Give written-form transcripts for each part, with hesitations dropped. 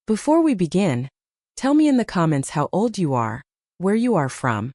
Before we begin, tell me in the comments how old you are, where you are from,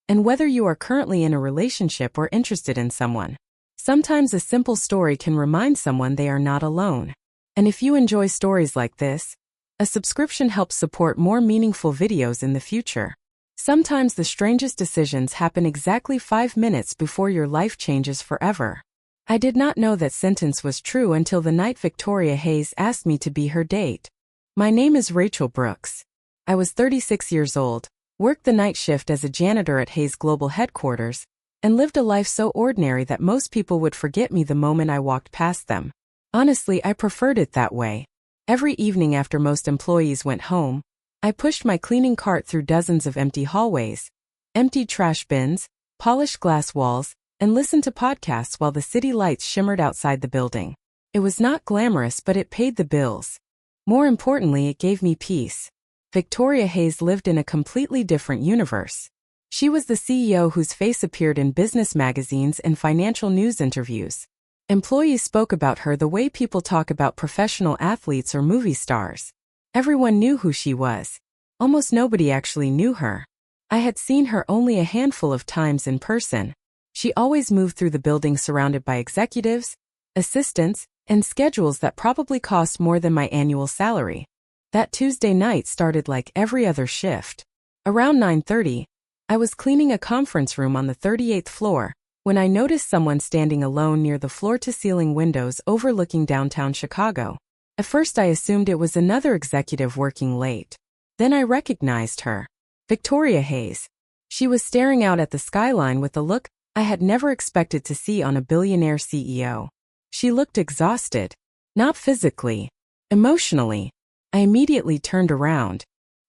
and whether you are currently in a relationship or interested in someone. Sometimes a simple story can remind someone they are not alone. And if you enjoy stories like this, a subscription helps support more meaningful videos in the future. Sometimes the strangest decisions happen exactly 5 minutes before your life changes forever. I did not know that sentence was true until the night Victoria Hayes asked me to be her date. My name is Rachel Brooks. I was 36 years old, worked the night shift as a janitor at Hayes Global Headquarters, and lived a life so ordinary that most people would forget me the moment I walked past them. Honestly, I preferred it that way. Every evening after most employees went home, I pushed my cleaning cart through dozens of empty hallways, emptied trash bins, polished glass walls, and listened to podcasts while the city lights shimmered outside the building. It was not glamorous, but it paid the bills. More importantly, it gave me peace. Victoria Hayes lived in a completely different universe. She was the CEO whose face appeared in business magazines and financial news interviews. Employees spoke about her the way people talk about professional athletes or movie stars. Everyone knew who she was. Almost nobody actually knew her. I had seen her only a handful of times in person. She always moved through the building surrounded by executives, assistants, and schedules that probably cost more than my annual salary. That Tuesday night started like every other shift. Around 9:30, I was cleaning a conference room on the 38th floor, when I noticed someone standing alone near the floor-to-ceiling windows overlooking downtown Chicago. At first I assumed it was another executive working late. Then I recognized her. Victoria Hayes. She was staring out at the skyline with a look I had never expected to see on a billionaire CEO. She looked exhausted. Not physically. Emotionally. I immediately turned around.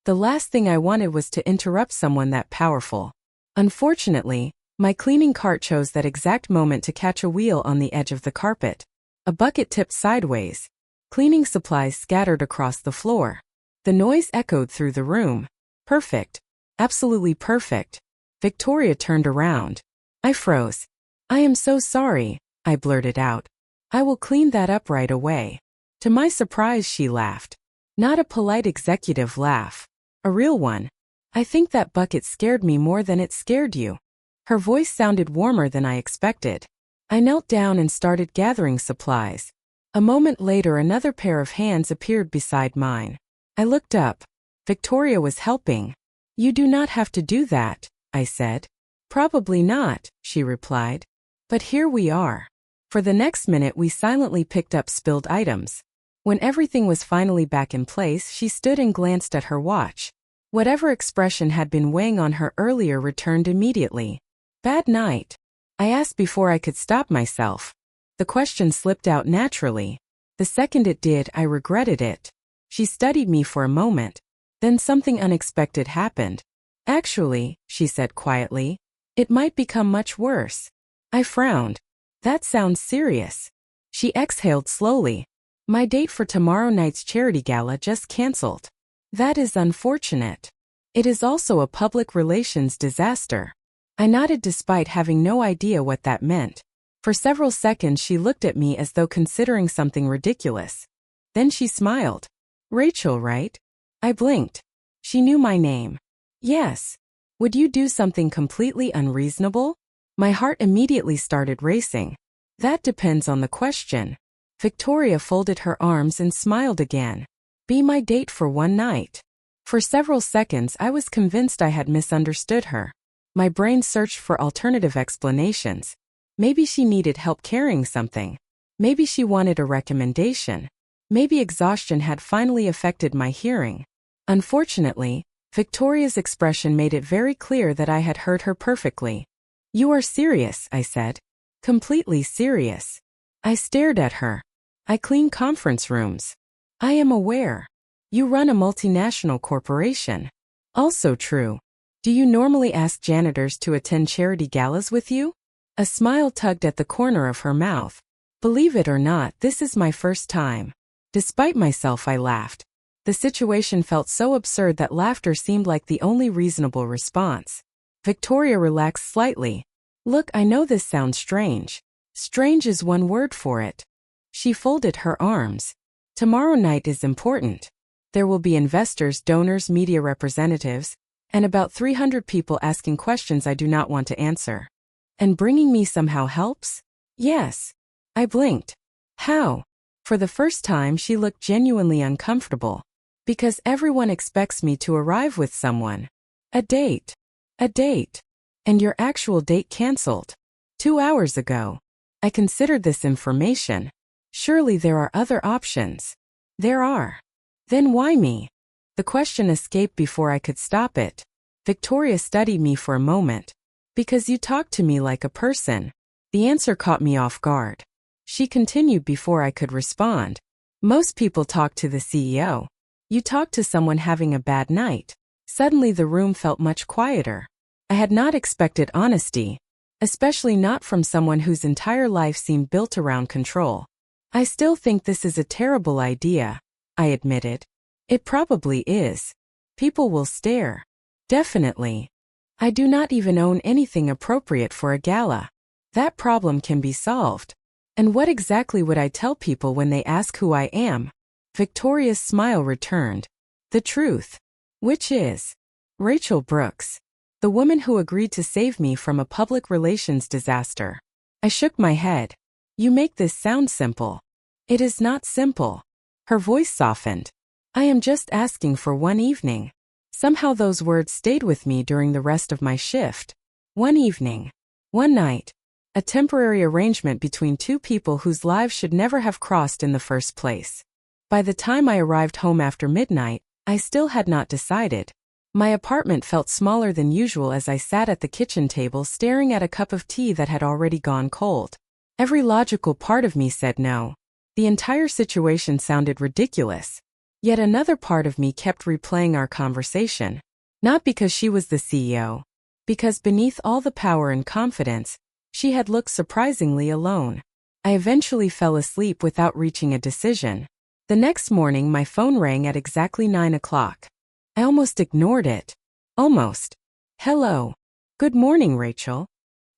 The last thing I wanted was to interrupt someone that powerful. Unfortunately, my cleaning cart chose that exact moment to catch a wheel on the edge of the carpet. A bucket tipped sideways. Cleaning supplies scattered across the floor. The noise echoed through the room. Perfect. Absolutely perfect. Victoria turned around. I froze. "I am so sorry," I blurted out. "I will clean that up right away." To my surprise, she laughed. Not a polite executive laugh. A real one. "I think that bucket scared me more than it scared you." Her voice sounded warmer than I expected. I knelt down and started gathering supplies. A moment later, another pair of hands appeared beside mine. I looked up. Victoria was helping. "You do not have to do that," I said. "Probably not," she replied. "But here we are." For the next minute, we silently picked up spilled items. When everything was finally back in place, she stood and glanced at her watch. Whatever expression had been weighing on her earlier returned immediately. "Bad night?" I asked before I could stop myself. The question slipped out naturally. The second it did, I regretted it. She studied me for a moment. Then something unexpected happened. "Actually," she said quietly, "it might become much worse." I frowned. "That sounds serious." She exhaled slowly. "My date for tomorrow night's charity gala just canceled." "That is unfortunate. It is also a public relations disaster." I nodded despite having no idea what that meant. For several seconds she looked at me as though considering something ridiculous. Then she smiled. "Rachel, right?" I blinked. She knew my name. "Yes. Would you do something completely unreasonable?" My heart immediately started racing. "That depends on the question." Victoria folded her arms and smiled again. "Be my date for one night." For several seconds I was convinced I had misunderstood her. My brain searched for alternative explanations. Maybe she needed help carrying something. Maybe she wanted a recommendation. Maybe exhaustion had finally affected my hearing. Unfortunately, Victoria's expression made it very clear that I had heard her perfectly. "You are serious," I said. "Completely serious." I stared at her. "I clean conference rooms." "I am aware. You run a multinational corporation." "Also true. Do you normally ask janitors to attend charity galas with you?" A smile tugged at the corner of her mouth. "Believe it or not, this is my first time." Despite myself, I laughed. The situation felt so absurd that laughter seemed like the only reasonable response. Victoria relaxed slightly. "Look, I know this sounds strange. Strange is one word for it." She folded her arms. "Tomorrow night is important. There will be investors, donors, media representatives, and about 300 people asking questions I do not want to answer. And bringing me somehow helps? Yes. I blinked. How? For the first time, she looked genuinely uncomfortable. Because everyone expects me to arrive with someone. A date. A date. And your actual date canceled. 2 hours ago. I considered this information. Surely there are other options. There are. Then why me? The question escaped before I could stop it. Victoria studied me for a moment. Because you talk to me like a person. The answer caught me off guard. She continued before I could respond. Most people talk to the CEO. You talk to someone having a bad night. Suddenly the room felt much quieter. I had not expected honesty, especially not from someone whose entire life seemed built around control. I still think this is a terrible idea, I admitted. It probably is. People will stare. Definitely. I do not even own anything appropriate for a gala. That problem can be solved. And what exactly would I tell people when they ask who I am? Victoria's smile returned. The truth. Which is Rachel Brooks, the woman who agreed to save me from a public relations disaster. I shook my head. You make this sound simple. It is not simple. Her voice softened. I am just asking for one evening. Somehow those words stayed with me during the rest of my shift. One evening. One night. A temporary arrangement between two people whose lives should never have crossed in the first place. By the time I arrived home after midnight, I still had not decided. My apartment felt smaller than usual as I sat at the kitchen table staring at a cup of tea that had already gone cold. Every logical part of me said no. The entire situation sounded ridiculous. Yet another part of me kept replaying our conversation. Not because she was the CEO. Because beneath all the power and confidence, she had looked surprisingly alone. I eventually fell asleep without reaching a decision. The next morning my phone rang at exactly 9 o'clock. I almost ignored it. Almost. Hello. Good morning, Rachel.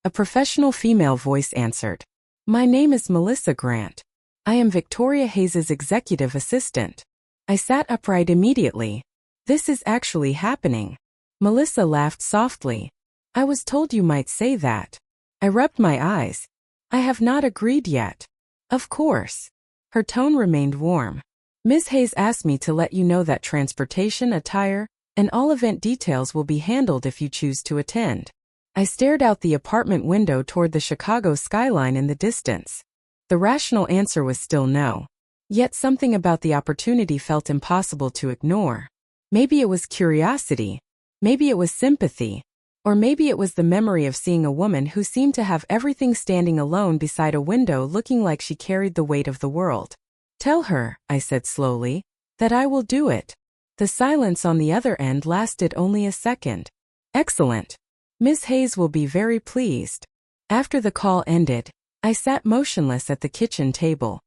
A professional female voice answered. My name is Melissa Grant. I am Victoria Hayes's executive assistant. I sat upright immediately. This is actually happening. Melissa laughed softly. I was told you might say that. I rubbed my eyes. I have not agreed yet. Of course. Her tone remained warm. Ms. Hayes asked me to let you know that transportation, attire, and all event details will be handled if you choose to attend. I stared out the apartment window toward the Chicago skyline in the distance. The rational answer was still no. Yet something about the opportunity felt impossible to ignore. Maybe it was curiosity. Maybe it was sympathy. Or maybe it was the memory of seeing a woman who seemed to have everything standing alone beside a window looking like she carried the weight of the world. Tell her, I said slowly, that I will do it. The silence on the other end lasted only a second. Excellent. Ms. Hayes will be very pleased. After the call ended, I sat motionless at the kitchen table.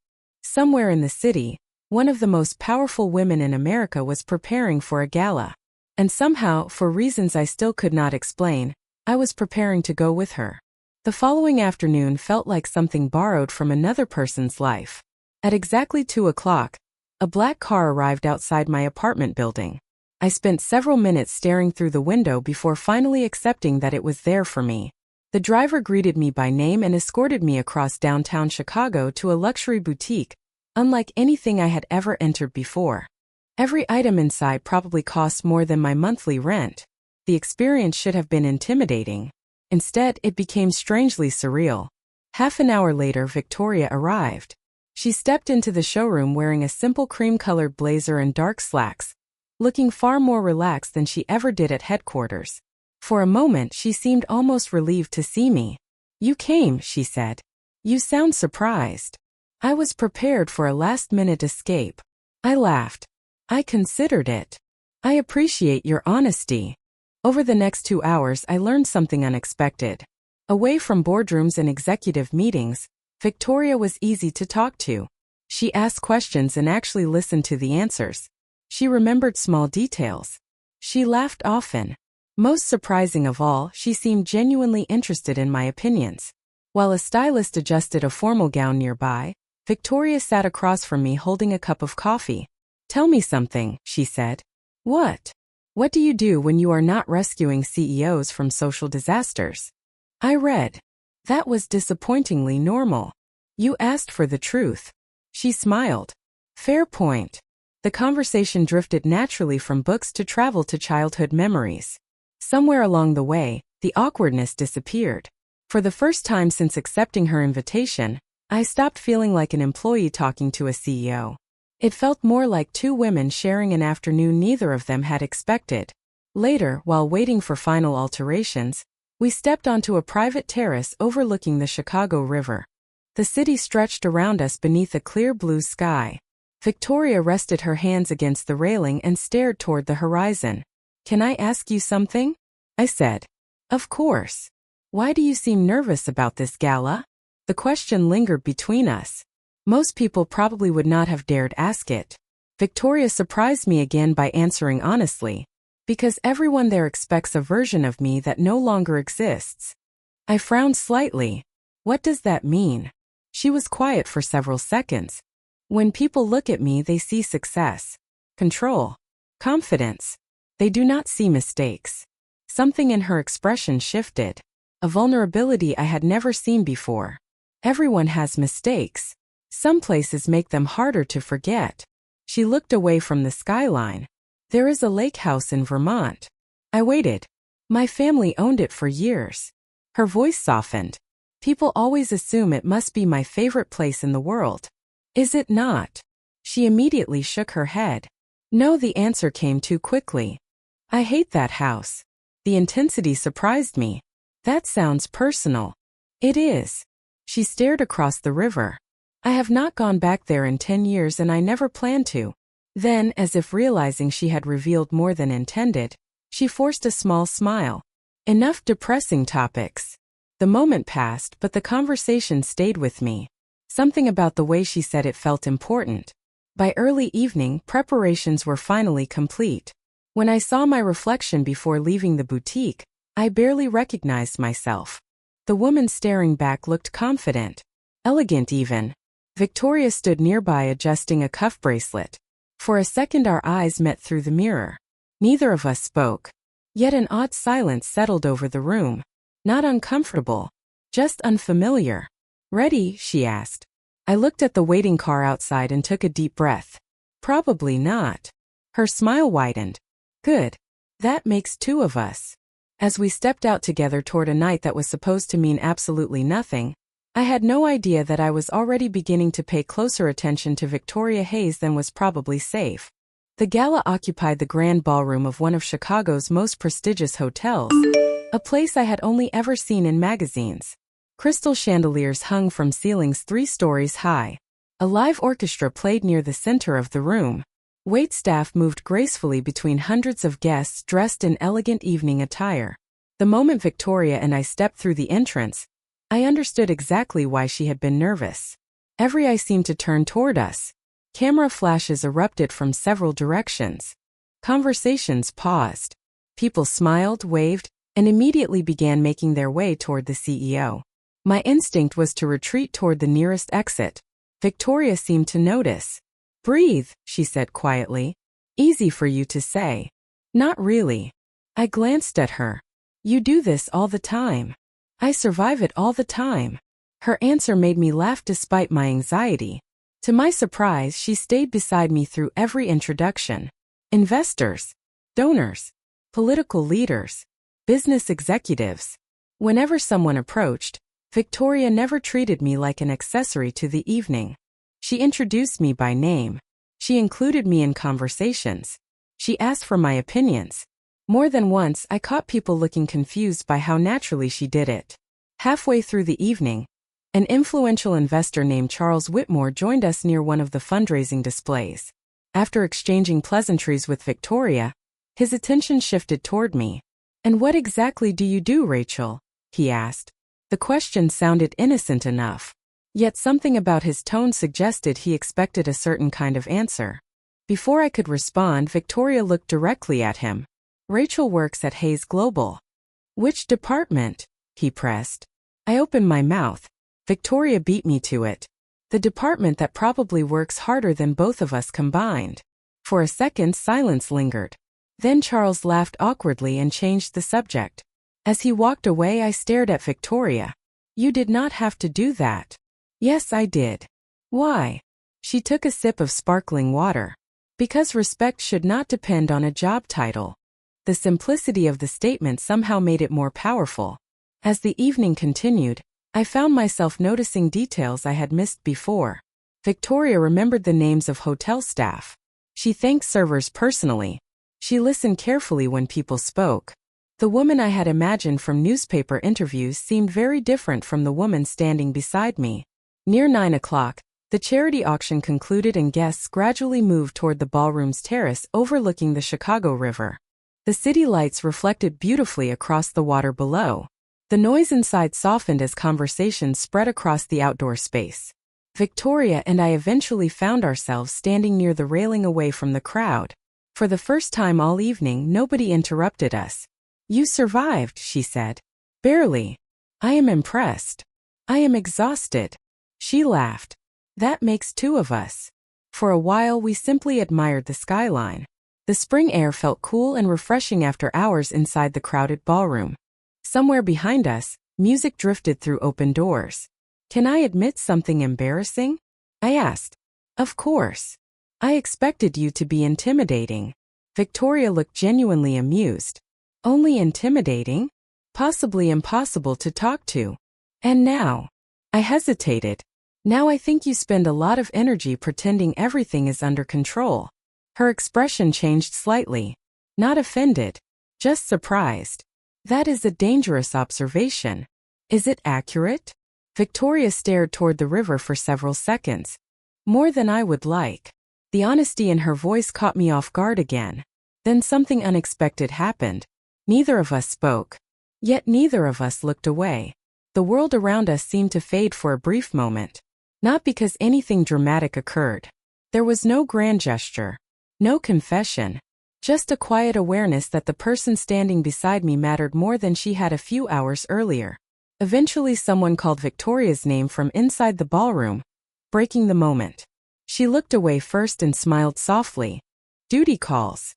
Somewhere in the city, one of the most powerful women in America was preparing for a gala. And somehow, for reasons I still could not explain, I was preparing to go with her. The following afternoon felt like something borrowed from another person's life. At exactly 2 o'clock, a black car arrived outside my apartment building. I spent several minutes staring through the window before finally accepting that it was there for me. The driver greeted me by name and escorted me across downtown Chicago to a luxury boutique, unlike anything I had ever entered before. Every item inside probably cost more than my monthly rent. The experience should have been intimidating. Instead, it became strangely surreal. Half an hour later, Victoria arrived. She stepped into the showroom wearing a simple cream-colored blazer and dark slacks, looking far more relaxed than she ever did at headquarters. For a moment, she seemed almost relieved to see me. You came, she said. You sound surprised. I was prepared for a last-minute escape. I laughed. I considered it. I appreciate your honesty. Over the next 2 hours, I learned something unexpected. Away from boardrooms and executive meetings, Victoria was easy to talk to. She asked questions and actually listened to the answers. She remembered small details. She laughed often. Most surprising of all, she seemed genuinely interested in my opinions. While a stylist adjusted a formal gown nearby, Victoria sat across from me holding a cup of coffee. Tell me something, she said. What? What do you do when you are not rescuing CEOs from social disasters? I read. That was disappointingly normal. You asked for the truth. She smiled. Fair point. The conversation drifted naturally from books to travel to childhood memories. Somewhere along the way, the awkwardness disappeared. For the first time since accepting her invitation, I stopped feeling like an employee talking to a CEO. It felt more like two women sharing an afternoon neither of them had expected. Later, while waiting for final alterations, we stepped onto a private terrace overlooking the Chicago River. The city stretched around us beneath a clear blue sky. Victoria rested her hands against the railing and stared toward the horizon. Can I ask you something? I said. Of course. Why do you seem nervous about this gala? The question lingered between us. Most people probably would not have dared ask it. Victoria surprised me again by answering honestly. Because everyone there expects a version of me that no longer exists. I frowned slightly. What does that mean? She was quiet for several seconds. When people look at me, they see success, control, confidence. They do not see mistakes. Something in her expression shifted. A vulnerability I had never seen before. Everyone has mistakes. Some places make them harder to forget. She looked away from the skyline. There is a lake house in Vermont. I waited. My family owned it for years. Her voice softened. People always assume it must be my favorite place in the world. Is it not? She immediately shook her head. No, the answer came too quickly. I hate that house. The intensity surprised me. That sounds personal. It is. She stared across the river. I have not gone back there in 10 years and I never plan to. Then, as if realizing she had revealed more than intended, she forced a small smile. Enough depressing topics. The moment passed, but the conversation stayed with me. Something about the way she said it felt important. By early evening, preparations were finally complete. When I saw my reflection before leaving the boutique, I barely recognized myself. The woman staring back looked confident. Elegant even. Victoria stood nearby adjusting a cuff bracelet. For a second our eyes met through the mirror. Neither of us spoke. Yet an odd silence settled over the room. Not uncomfortable. Just unfamiliar. Ready? She asked. I looked at the waiting car outside and took a deep breath. Probably not. Her smile widened. Good. That makes two of us. As we stepped out together toward a night that was supposed to mean absolutely nothing, I had no idea that I was already beginning to pay closer attention to Victoria Hayes than was probably safe. The gala occupied the grand ballroom of one of Chicago's most prestigious hotels, a place I had only ever seen in magazines. Crystal chandeliers hung from ceilings 3 stories high. A live orchestra played near the center of the room. Waitstaff moved gracefully between hundreds of guests dressed in elegant evening attire. The moment Victoria and I stepped through the entrance, I understood exactly why she had been nervous. Every eye seemed to turn toward us. Camera flashes erupted from several directions. Conversations paused. People smiled, waved, and immediately began making their way toward the CEO. My instinct was to retreat toward the nearest exit. Victoria seemed to notice. Breathe, she said quietly. Easy for you to say. Not really. I glanced at her. You do this all the time. I survive it all the time. Her answer made me laugh despite my anxiety. To my surprise, she stayed beside me through every introduction. Investors, donors, political leaders, business executives. Whenever someone approached, Victoria never treated me like an accessory to the evening. She introduced me by name. She included me in conversations. She asked for my opinions. More than once, I caught people looking confused by how naturally she did it. Halfway through the evening, an influential investor named Charles Whitmore joined us near one of the fundraising displays. After exchanging pleasantries with Victoria, his attention shifted toward me. And what exactly do you do, Rachel? He asked. The question sounded innocent enough. Yet something about his tone suggested he expected a certain kind of answer. Before I could respond, Victoria looked directly at him. Rachel works at Hayes Global. Which department? He pressed. I opened my mouth. Victoria beat me to it. The department that probably works harder than both of us combined. For a second, silence lingered. Then Charles laughed awkwardly and changed the subject. As he walked away, I stared at Victoria. You did not have to do that. Yes, I did. Why? She took a sip of sparkling water. Because respect should not depend on a job title. The simplicity of the statement somehow made it more powerful. As the evening continued, I found myself noticing details I had missed before. Victoria remembered the names of hotel staff. She thanked servers personally. She listened carefully when people spoke. The woman I had imagined from newspaper interviews seemed very different from the woman standing beside me. Near 9 o'clock, the charity auction concluded and guests gradually moved toward the ballroom's terrace overlooking the Chicago River. The city lights reflected beautifully across the water below. The noise inside softened as conversations spread across the outdoor space. Victoria and I eventually found ourselves standing near the railing away from the crowd. For the first time all evening, nobody interrupted us. You survived, she said. Barely. I am impressed. I am exhausted. She laughed. That makes two of us. For a while we simply admired the skyline. The spring air felt cool and refreshing after hours inside the crowded ballroom. Somewhere behind us, music drifted through open doors. Can I admit something embarrassing? I asked. Of course. I expected you to be intimidating. Victoria looked genuinely amused. Only intimidating? Possibly impossible to talk to. And now? I hesitated. Now I think you spend a lot of energy pretending everything is under control. Her expression changed slightly. Not offended. Just surprised. That is a dangerous observation. Is it accurate? Victoria stared toward the river for several seconds. More than I would like. The honesty in her voice caught me off guard again. Then something unexpected happened. Neither of us spoke. Yet neither of us looked away. The world around us seemed to fade for a brief moment. Not because anything dramatic occurred. There was no grand gesture. No confession. Just a quiet awareness that the person standing beside me mattered more than she had a few hours earlier. Eventually someone called Victoria's name from inside the ballroom, breaking the moment. She looked away first and smiled softly. Duty calls.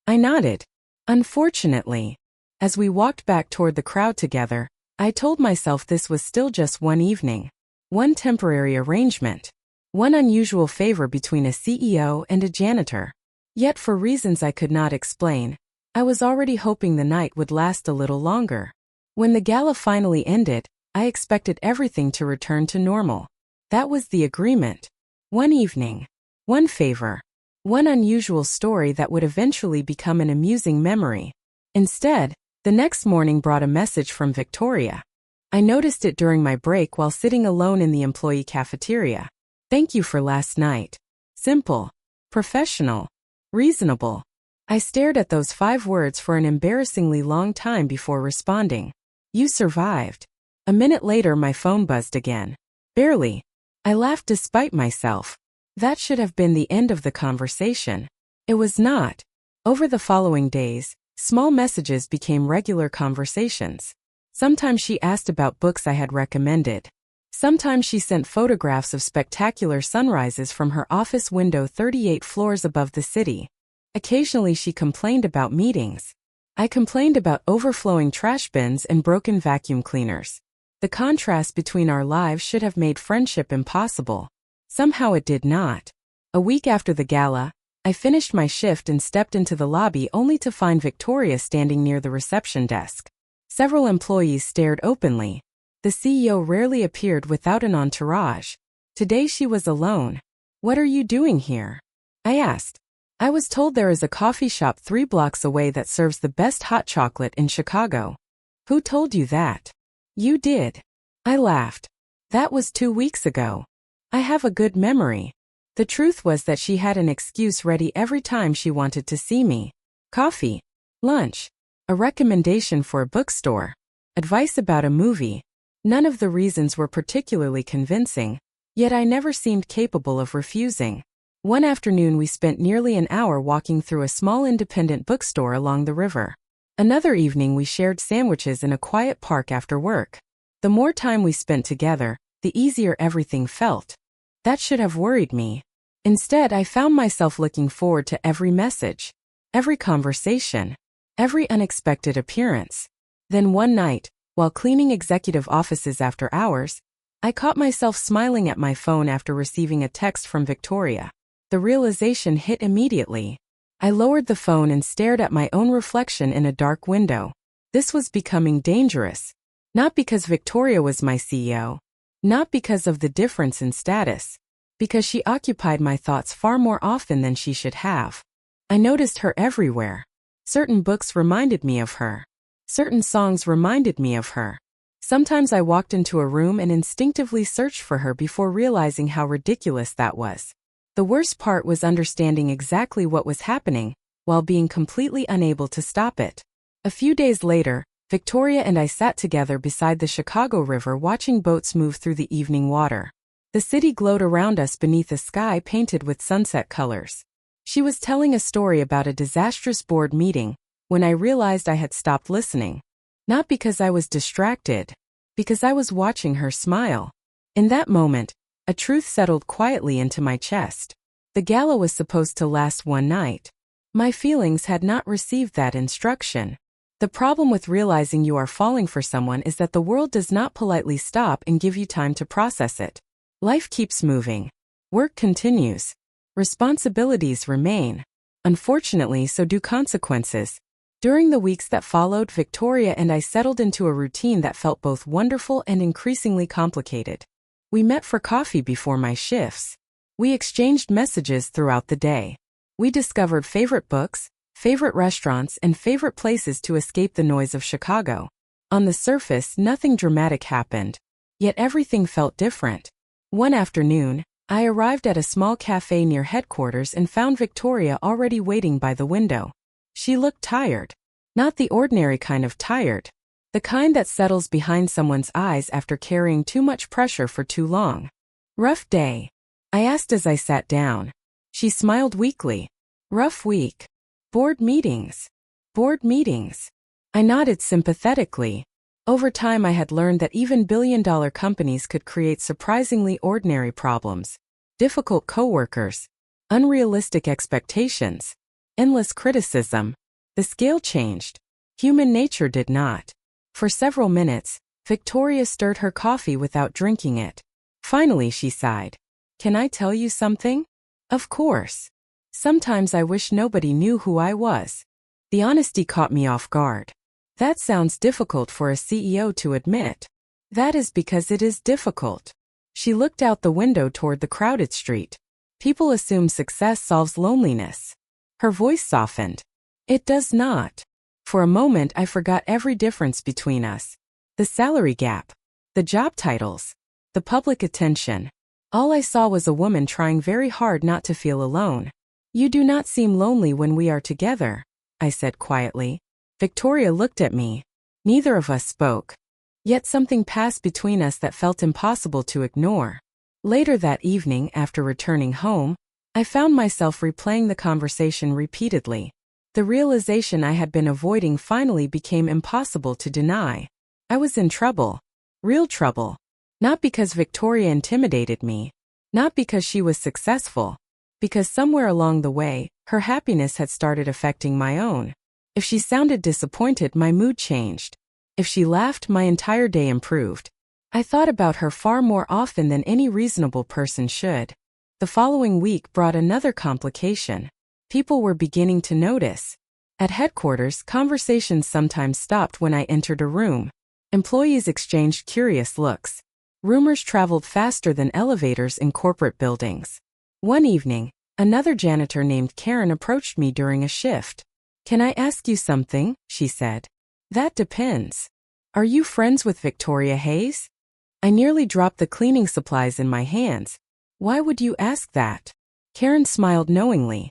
I nodded. Unfortunately. As we walked back toward the crowd together, I told myself this was still just one evening. One temporary arrangement. One unusual favor between a CEO and a janitor. Yet for reasons I could not explain, I was already hoping the night would last a little longer. When the gala finally ended, I expected everything to return to normal. That was the agreement. One evening. One favor. One unusual story that would eventually become an amusing memory. Instead, the next morning brought a message from Victoria. I noticed it during my break while sitting alone in the employee cafeteria. Thank you for last night. Simple. Professional. Reasonable. I stared at those 5 words for an embarrassingly long time before responding. You survived. A minute later my phone buzzed again. Barely. I laughed despite myself. That should have been the end of the conversation. It was not. Over the following days, small messages became regular conversations. Sometimes she asked about books I had recommended. Sometimes she sent photographs of spectacular sunrises from her office window 38 floors above the city. Occasionally she complained about meetings. I complained about overflowing trash bins and broken vacuum cleaners. The contrast between our lives should have made friendship impossible. Somehow it did not. A week after the gala, I finished my shift and stepped into the lobby only to find Victoria standing near the reception desk. Several employees stared openly. The CEO rarely appeared without an entourage. Today she was alone. What are you doing here? I asked. I was told there is a coffee shop 3 blocks away that serves the best hot chocolate in Chicago. Who told you that? You did. I laughed. That was 2 weeks ago. I have a good memory. The truth was that she had an excuse ready every time she wanted to see me. Coffee. Lunch. A recommendation for a bookstore. Advice about a movie. None of the reasons were particularly convincing, yet I never seemed capable of refusing. One afternoon we spent nearly an hour walking through a small independent bookstore along the river. Another evening we shared sandwiches in a quiet park after work. The more time we spent together, the easier everything felt. That should have worried me. Instead, I found myself looking forward to every message, every conversation, every unexpected appearance. Then one night, while cleaning executive offices after hours, I caught myself smiling at my phone after receiving a text from Victoria. The realization hit immediately. I lowered the phone and stared at my own reflection in a dark window. This was becoming dangerous. Not because Victoria was my CEO. Not because of the difference in status. Because she occupied my thoughts far more often than she should have. I noticed her everywhere. Certain books reminded me of her. Certain songs reminded me of her. Sometimes I walked into a room and instinctively searched for her before realizing how ridiculous that was. The worst part was understanding exactly what was happening, while being completely unable to stop it. A few days later, Victoria and I sat together beside the Chicago River watching boats move through the evening water. The city glowed around us beneath a sky painted with sunset colors. She was telling a story about a disastrous board meeting, when I realized I had stopped listening. Not because I was distracted, because I was watching her smile. In that moment, a truth settled quietly into my chest. The gala was supposed to last one night. My feelings had not received that instruction. The problem with realizing you are falling for someone is that the world does not politely stop and give you time to process it. Life keeps moving. Work continues. Responsibilities remain. Unfortunately, so do consequences. During the weeks that followed, Victoria and I settled into a routine that felt both wonderful and increasingly complicated. We met for coffee before my shifts. We exchanged messages throughout the day. We discovered favorite books, favorite restaurants, and favorite places to escape the noise of Chicago. On the surface, nothing dramatic happened. Yet everything felt different. One afternoon, I arrived at a small cafe near headquarters and found Victoria already waiting by the window. She looked tired. Not the ordinary kind of tired. The kind that settles behind someone's eyes after carrying too much pressure for too long. Rough day? I asked as I sat down. She smiled weakly. Rough week. Board meetings. Board meetings. I nodded sympathetically. Over time I had learned that even billion-dollar companies could create surprisingly ordinary problems. Difficult coworkers. Unrealistic expectations. Endless criticism. The scale changed. Human nature did not. For several minutes, Victoria stirred her coffee without drinking it. Finally she sighed. Can I tell you something? Of course. Sometimes I wish nobody knew who I was. The honesty caught me off guard. That sounds difficult for a CEO to admit. That is because it is difficult. She looked out the window toward the crowded street. People assume success solves loneliness. Her voice softened. It does not. For a moment I forgot every difference between us. The salary gap. The job titles. The public attention. All I saw was a woman trying very hard not to feel alone. You do not seem lonely when we are together, I said quietly. Victoria looked at me. Neither of us spoke. Yet something passed between us that felt impossible to ignore. Later that evening, after returning home, I found myself replaying the conversation repeatedly. The realization I had been avoiding finally became impossible to deny. I was in trouble. Real trouble. Not because Victoria intimidated me. Not because she was successful. Because somewhere along the way, her happiness had started affecting my own. If she sounded disappointed, my mood changed. If she laughed, my entire day improved. I thought about her far more often than any reasonable person should. The following week brought another complication. People were beginning to notice. At headquarters, conversations sometimes stopped when I entered a room. Employees exchanged curious looks. Rumors traveled faster than elevators in corporate buildings. One evening, another janitor named Karen approached me during a shift. Can I ask you something? She said. That depends. Are you friends with Victoria Hayes? I nearly dropped the cleaning supplies in my hands. Why would you ask that? Karen smiled knowingly.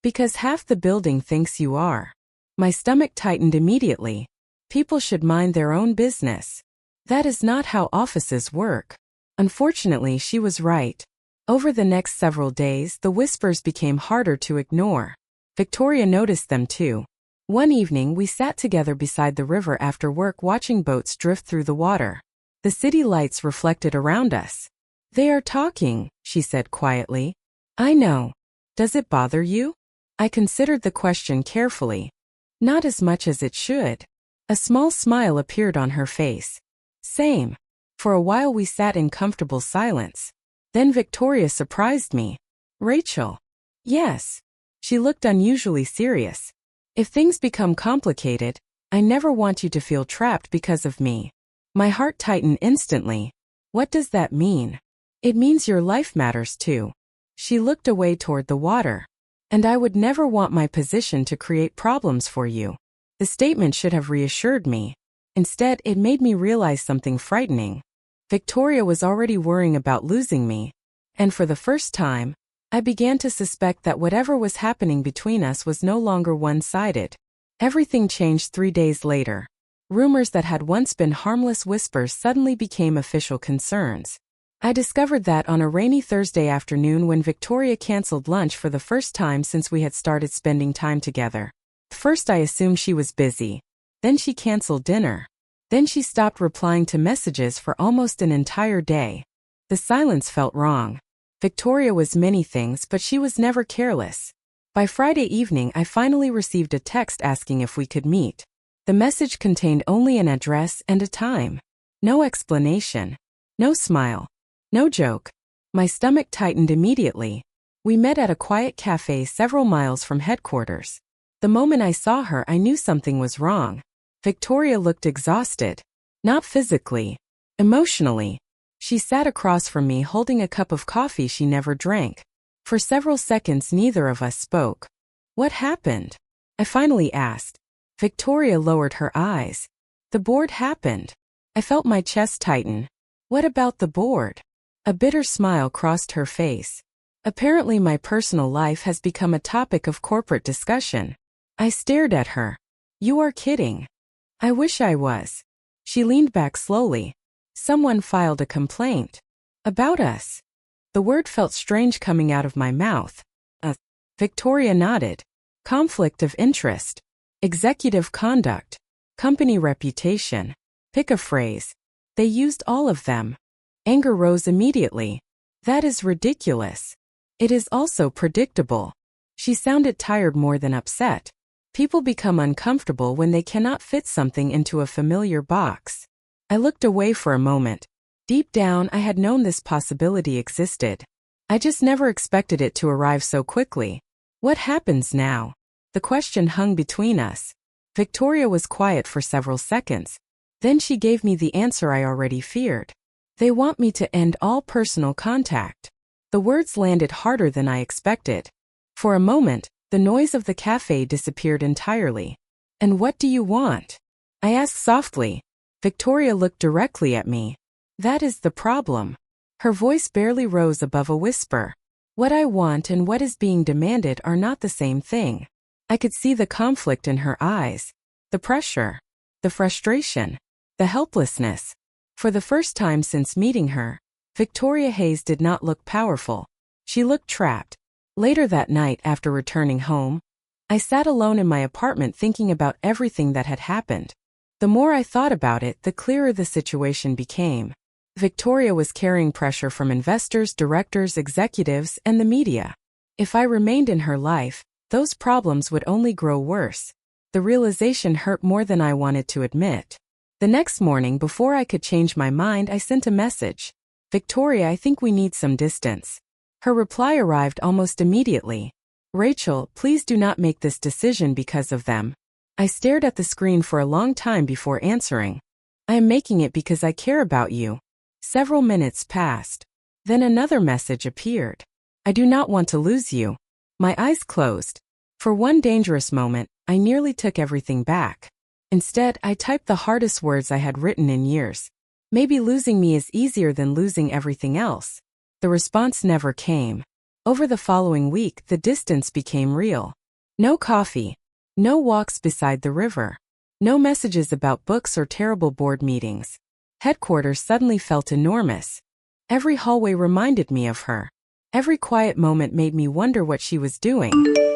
Because half the building thinks you are. My stomach tightened immediately. People should mind their own business. That is not how offices work. Unfortunately, she was right. Over the next several days, the whispers became harder to ignore. Victoria noticed them too. One evening, we sat together beside the river after work watching boats drift through the water. The city lights reflected around us. They are talking, she said quietly. I know. Does it bother you? I considered the question carefully. Not as much as it should. A small smile appeared on her face. Same. For a while we sat in comfortable silence. Then Victoria surprised me. Rachel. Yes. She looked unusually serious. If things become complicated, I never want you to feel trapped because of me. My heart tightened instantly. What does that mean? It means your life matters too. She looked away toward the water. And I would never want my position to create problems for you. The statement should have reassured me. Instead, it made me realize something frightening. Victoria was already worrying about losing me. And for the first time, I began to suspect that whatever was happening between us was no longer one-sided. Everything changed 3 days later. Rumors that had once been harmless whispers suddenly became official concerns. I discovered that on a rainy Thursday afternoon when Victoria canceled lunch for the first time since we had started spending time together. First I assumed she was busy. Then she canceled dinner. Then she stopped replying to messages for almost an entire day. The silence felt wrong. Victoria was many things, but she was never careless. By Friday evening I finally received a text asking if we could meet. The message contained only an address and a time. No explanation. No smile. No joke. My stomach tightened immediately. We met at a quiet cafe several miles from headquarters. The moment I saw her, I knew something was wrong. Victoria looked exhausted. Not physically. Emotionally. She sat across from me holding a cup of coffee she never drank. For several seconds neither of us spoke. What happened? I finally asked. Victoria lowered her eyes. The board happened. I felt my chest tighten. What about the board? A bitter smile crossed her face. Apparently my personal life has become a topic of corporate discussion. I stared at her. You are kidding. I wish I was. She leaned back slowly. Someone filed a complaint. About us. The word felt strange coming out of my mouth. Victoria nodded. Conflict of interest. Executive conduct. Company reputation. Pick a phrase. They used all of them. Anger rose immediately. That is ridiculous. It is also predictable. She sounded tired more than upset. People become uncomfortable when they cannot fit something into a familiar box. I looked away for a moment. Deep down, I had known this possibility existed. I just never expected it to arrive so quickly. What happens now? The question hung between us. Victoria was quiet for several seconds. Then she gave me the answer I already feared. They want me to end all personal contact. The words landed harder than I expected. For a moment, the noise of the cafe disappeared entirely. And what do you want? I asked softly. Victoria looked directly at me. That is the problem. Her voice barely rose above a whisper. What I want and what is being demanded are not the same thing. I could see the conflict in her eyes. The pressure. The frustration. The helplessness. For the first time since meeting her, Victoria Hayes did not look powerful. She looked trapped. Later that night, after returning home, I sat alone in my apartment thinking about everything that had happened. The more I thought about it, the clearer the situation became. Victoria was carrying pressure from investors, directors, executives, and the media. If I remained in her life, those problems would only grow worse. The realization hurt more than I wanted to admit. The next morning, before I could change my mind, I sent a message. Victoria, I think we need some distance. Her reply arrived almost immediately. Rachel, please do not make this decision because of them. I stared at the screen for a long time before answering. I am making it because I care about you. Several minutes passed. Then another message appeared. I do not want to lose you. My eyes closed. For one dangerous moment, I nearly took everything back. Instead, I typed the hardest words I had written in years. Maybe losing me is easier than losing everything else. The response never came. Over the following week, the distance became real. No coffee. No walks beside the river. No messages about books or terrible board meetings. Headquarters suddenly felt enormous. Every hallway reminded me of her. Every quiet moment made me wonder what she was doing.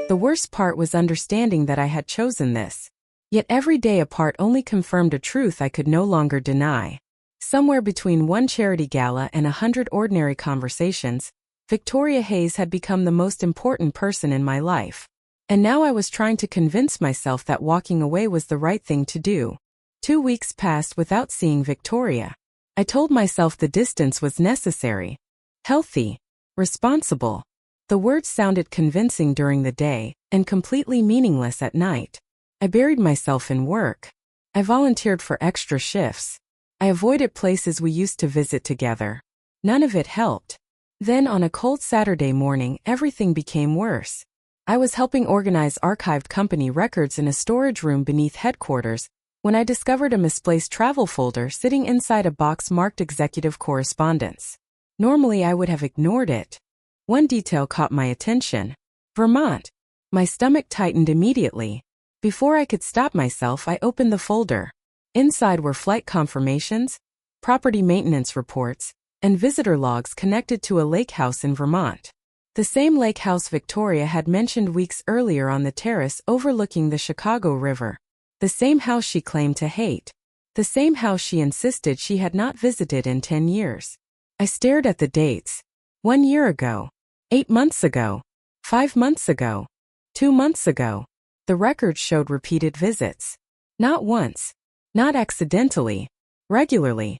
The worst part was understanding that I had chosen this. Yet every day apart only confirmed a truth I could no longer deny. Somewhere between one charity gala and 100 ordinary conversations, Victoria Hayes had become the most important person in my life. And now I was trying to convince myself that walking away was the right thing to do. 2 weeks passed without seeing Victoria. I told myself the distance was necessary. Healthy. Responsible. The words sounded convincing during the day, and completely meaningless at night. I buried myself in work. I volunteered for extra shifts. I avoided places we used to visit together. None of it helped. Then on a cold Saturday morning, everything became worse. I was helping organize archived company records in a storage room beneath headquarters when I discovered a misplaced travel folder sitting inside a box marked executive correspondence. Normally I would have ignored it. One detail caught my attention. Vermont. My stomach tightened immediately. Before I could stop myself, I opened the folder. Inside were flight confirmations, property maintenance reports, and visitor logs connected to a lake house in Vermont. The same lake house Victoria had mentioned weeks earlier on the terrace overlooking the Chicago River. The same house she claimed to hate. The same house she insisted she had not visited in 10 years. I stared at the dates. 1 year ago. 8 months ago. 5 months ago. 2 months ago. The records showed repeated visits. Not once. Not accidentally. Regularly.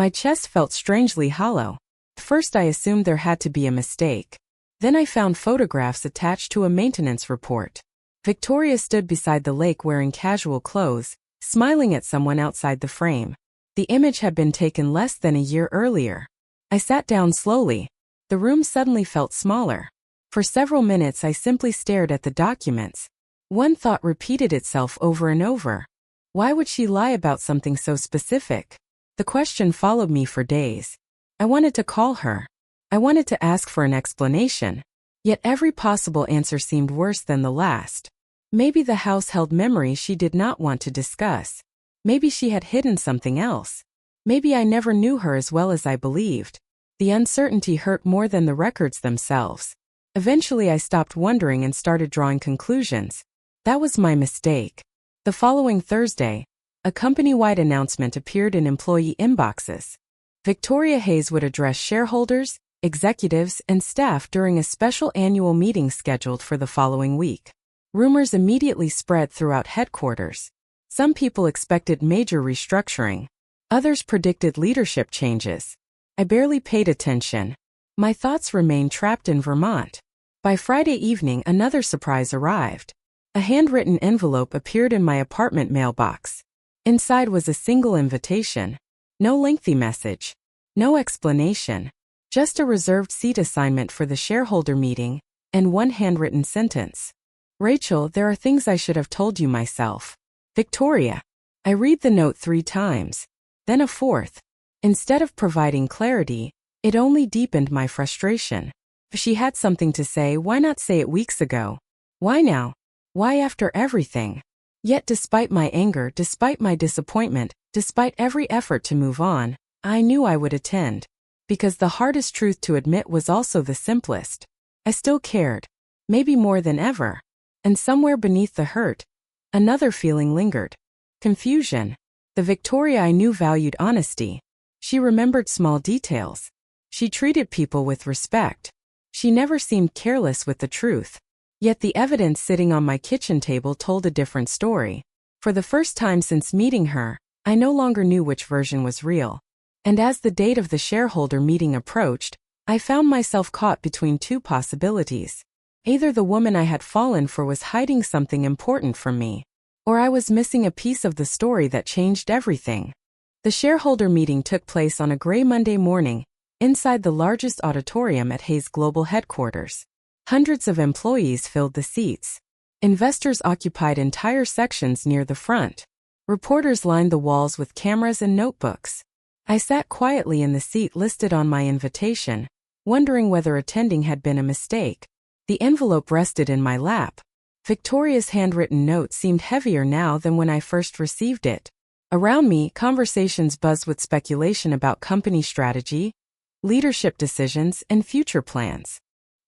My chest felt strangely hollow. First I assumed there had to be a mistake. Then I found photographs attached to a maintenance report. Victoria stood beside the lake wearing casual clothes, smiling at someone outside the frame. The image had been taken less than a year earlier. I sat down slowly. The room suddenly felt smaller. For several minutes I simply stared at the documents. One thought repeated itself over and over. Why would she lie about something so specific? The question followed me for days. I wanted to call her. I wanted to ask for an explanation. Yet every possible answer seemed worse than the last. Maybe the house held memories she did not want to discuss. Maybe she had hidden something else. Maybe I never knew her as well as I believed. The uncertainty hurt more than the records themselves. Eventually I stopped wondering and started drawing conclusions. That was my mistake. The following Thursday, a company-wide announcement appeared in employee inboxes. Victoria Hayes would address shareholders, executives, and staff during a special annual meeting scheduled for the following week. Rumors immediately spread throughout headquarters. Some people expected major restructuring. Others predicted leadership changes. I barely paid attention. My thoughts remained trapped in Vermont. By Friday evening, another surprise arrived. A handwritten envelope appeared in my apartment mailbox. Inside was a single invitation. No lengthy message. No explanation. Just a reserved seat assignment for the shareholder meeting, and one handwritten sentence. Rachel, there are things I should have told you myself. Victoria. I read the note 3 times. Then a fourth. Instead of providing clarity, it only deepened my frustration. If she had something to say, why not say it weeks ago? Why now? Why after everything? Yet despite my anger, despite my disappointment, despite every effort to move on, I knew I would attend. Because the hardest truth to admit was also the simplest. I still cared. Maybe more than ever. And somewhere beneath the hurt, another feeling lingered. Confusion. The Victoria I knew valued honesty. She remembered small details. She treated people with respect. She never seemed careless with the truth. Yet the evidence sitting on my kitchen table told a different story. For the first time since meeting her, I no longer knew which version was real. And as the date of the shareholder meeting approached, I found myself caught between 2 possibilities. Either the woman I had fallen for was hiding something important from me, or I was missing a piece of the story that changed everything. The shareholder meeting took place on a gray Monday morning, inside the largest auditorium at Hayes Global headquarters. Hundreds of employees filled the seats. Investors occupied entire sections near the front. Reporters lined the walls with cameras and notebooks. I sat quietly in the seat listed on my invitation, wondering whether attending had been a mistake. The envelope rested in my lap. Victoria's handwritten note seemed heavier now than when I first received it. Around me, conversations buzzed with speculation about company strategy, leadership decisions, and future plans.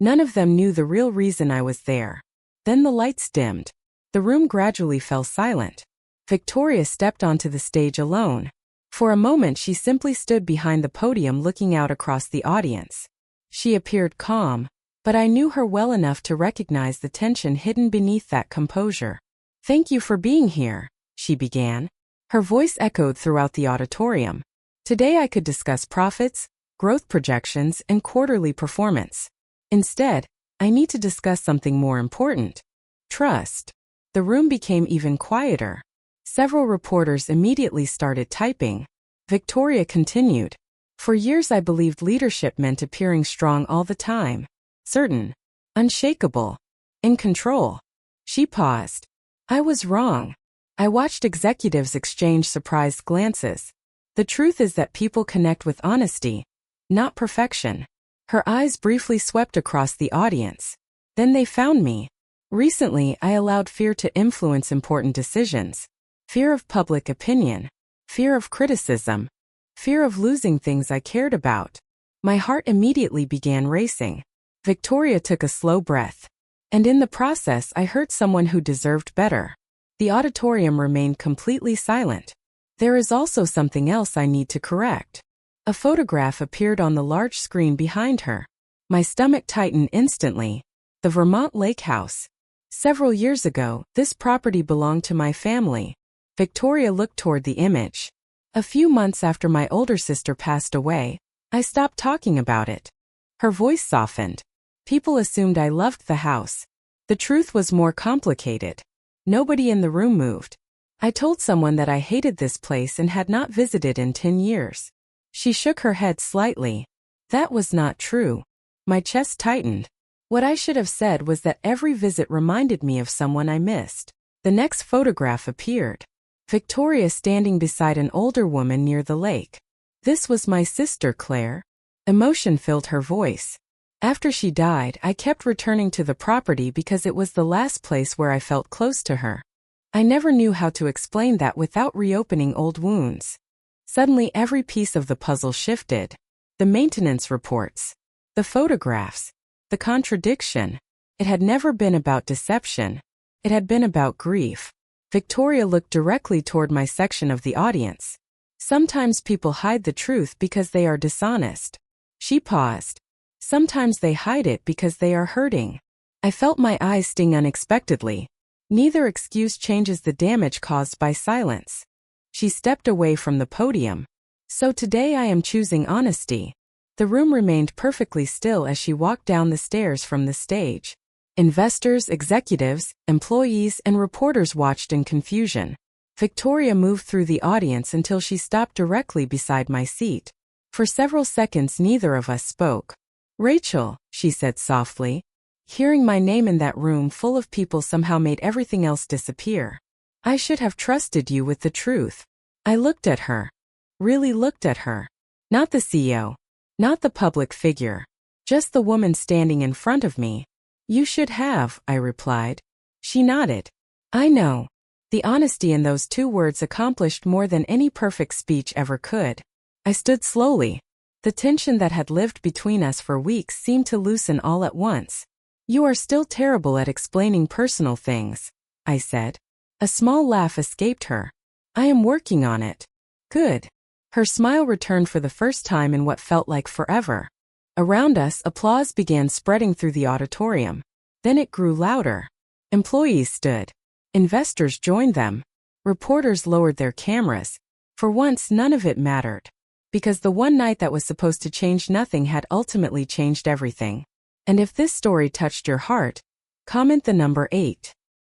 None of them knew the real reason I was there. Then the lights dimmed. The room gradually fell silent. Victoria stepped onto the stage alone. For a moment she simply stood behind the podium looking out across the audience. She appeared calm, but I knew her well enough to recognize the tension hidden beneath that composure. "Thank you for being here," she began. Her voice echoed throughout the auditorium. "Today I could discuss profits, growth projections, and quarterly performance. Instead, I need to discuss something more important: trust." The room became even quieter. Several reporters immediately started typing. Victoria continued. "For years I believed leadership meant appearing strong all the time, certain, unshakable, in control." She paused. "I was wrong." I watched executives exchange surprised glances. "The truth is that people connect with honesty, not perfection." Her eyes briefly swept across the audience. "Then they found me. Recently, I allowed fear to influence important decisions. Fear of public opinion, fear of criticism, fear of losing things I cared about." My heart immediately began racing. Victoria took a slow breath. "And in the process, I hurt someone who deserved better." The auditorium remained completely silent. "There is also something else I need to correct." A photograph appeared on the large screen behind her. My stomach tightened instantly. The Vermont Lake House. "Several years ago, this property belonged to my family." Victoria looked toward the image. "A few months after my older sister passed away, I stopped talking about it." Her voice softened. "People assumed I loved the house. The truth was more complicated." Nobody in the room moved. "I told someone that I hated this place and had not visited in 10 years. She shook her head slightly. "That was not true." My chest tightened. What I should have said was that every visit reminded me of someone I missed. The next photograph appeared. Victoria standing beside an older woman near the lake. "This was my sister, Claire." Emotion filled her voice. "After she died, I kept returning to the property because it was the last place where I felt close to her. I never knew how to explain that without reopening old wounds." Suddenly every piece of the puzzle shifted. The maintenance reports, the photographs, the contradiction. It had never been about deception. It had been about grief. Victoria looked directly toward my section of the audience. "Sometimes people hide the truth because they are dishonest." She paused. "Sometimes they hide it because they are hurting." I felt my eyes sting unexpectedly. Neither excuse changes the damage caused by silence. She stepped away from the podium. "So today I am choosing honesty." The room remained perfectly still as she walked down the stairs from the stage. Investors, executives, employees, and reporters watched in confusion. Victoria moved through the audience until she stopped directly beside my seat. For several seconds neither of us spoke. "Rachel," she said softly. Hearing my name in that room full of people somehow made everything else disappear. "I should have trusted you with the truth." I looked at her. Really looked at her. Not the CEO. Not the public figure. Just the woman standing in front of me. "You should have," I replied. She nodded. "I know." The honesty in those 2 words accomplished more than any perfect speech ever could. I stood slowly. The tension that had lived between us for weeks seemed to loosen all at once. "You are still terrible at explaining personal things," I said. A small laugh escaped her. "I am working on it." "Good." Her smile returned for the first time in what felt like forever. Around us, applause began spreading through the auditorium. Then it grew louder. Employees stood. Investors joined them. Reporters lowered their cameras. For once, none of it mattered. Because the one night that was supposed to change nothing had ultimately changed everything. And if this story touched your heart, comment the number 8.